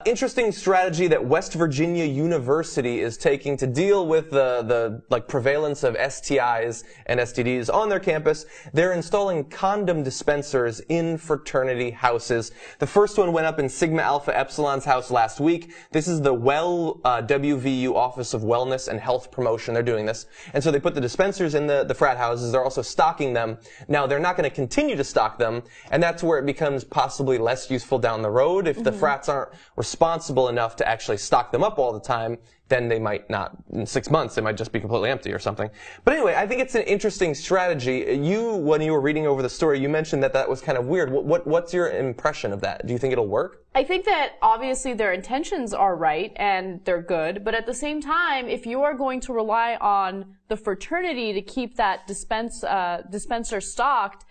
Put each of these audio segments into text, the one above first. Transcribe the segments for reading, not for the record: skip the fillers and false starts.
interesting strategy that West Virginia University is taking to deal with the prevalence of STIs and STDs on their campus. They're installing condom dispensers in fraternity houses. The first one went up in Sigma Alpha Epsilon's house last week. This is the WVU Office of Wellness and Health Promotion. They're doing this. And so they put the dispensers in the frat houses. They're also stocking them. Now, they're not going to continue to stock them, and that's where it becomes possibly less useful down the road. If the frats aren't responsible enough to actually stock them up all the time, then they might not, in 6 months, they might just be completely empty or something. But anyway, I think it's an interesting strategy. When you were reading over the story, you mentioned that was kind of weird. What's your impression of that? Do you think it'll work? I think that obviously their intentions are right and they're good, but at the same time, if you are going to rely on the fraternity to keep that dispenser stocked,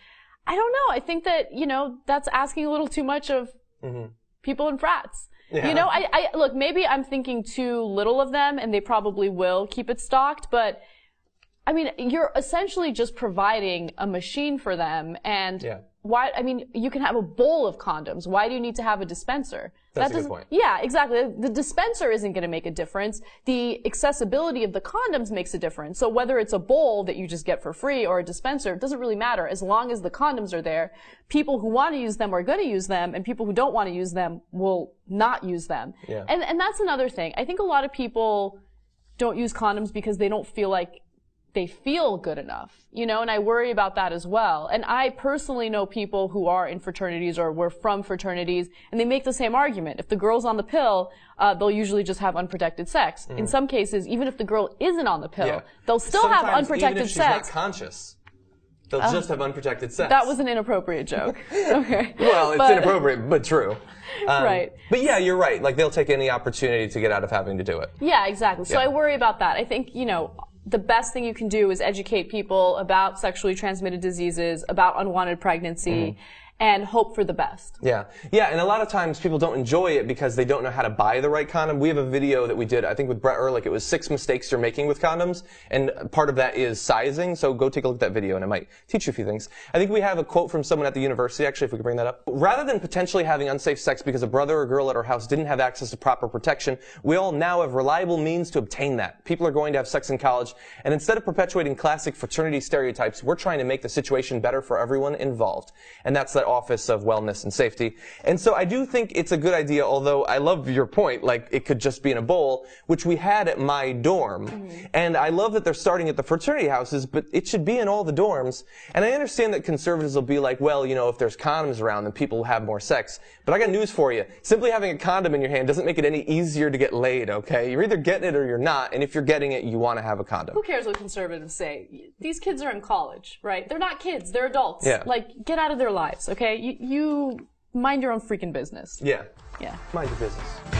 I don't know. I think that, that's asking a little too much of people in frats. Yeah. Look, maybe I'm thinking too little of them and they probably will keep it stocked, but I mean, you're essentially just providing a machine for them, and you can have a bowl of condoms. Why do you need to have a dispenser? That's a good point. Yeah, exactly. The dispenser isn't going to make a difference. The accessibility of the condoms makes a difference. So whether it's a bowl that you just get for free or a dispenser, it doesn't really matter. As long as the condoms are there, people who want to use them are going to use them, and people who don't want to use them will not use them. Yeah. And that's another thing. I think a lot of people don't use condoms because they don't feel like they feel good enough, and I worry about that as well. And I personally know people who are in fraternities or were from fraternities, and they make the same argument. If the girl's on the pill, they'll usually just have unprotected sex. In some cases, even if the girl isn't on the pill, they'll still have unprotected sex. Even if she's not conscious, they'll just have unprotected sex. That was an inappropriate joke. Okay. Well, it's inappropriate, but true. Right. But yeah, you're right. Like, they'll take any opportunity to get out of having to do it. Yeah, exactly. So I worry about that. I think, the best thing you can do is educate people about sexually transmitted diseases, about unwanted pregnancy, and hope for the best. Yeah. Yeah, and a lot of times people don't enjoy it because they don't know how to buy the right condom. We have a video that we did, I think with Brett Ehrlich. It was 6 mistakes you're making with condoms, and part of that is sizing, so go take a look at that video and it might teach you a few things. I think we have a quote from someone at the university, actually, if we could bring that up. Rather than potentially having unsafe sex because a brother or girl at our house didn't have access to proper protection, we all now have reliable means to obtain that. People are going to have sex in college, and instead of perpetuating classic fraternity stereotypes, we're trying to make the situation better for everyone involved. And that's that Office of Wellness and Safety. And so I do think it's a good idea, although I love your point, like it could just be in a bowl, which we had at my dorm. And I love that they're starting at the fraternity houses, but it should be in all the dorms. And I understand that conservatives will be like, well, if there's condoms around, then people will have more sex. But I got news for you. Simply having a condom in your hand doesn't make it any easier to get laid, okay? You're either getting it or you're not, and if you're getting it, you want to have a condom. Who cares what conservatives say? These kids are in college, right? They're not kids, they're adults. Yeah. Like, get out of their lives, okay? You mind your own freaking business. Yeah. Yeah. Mind your business.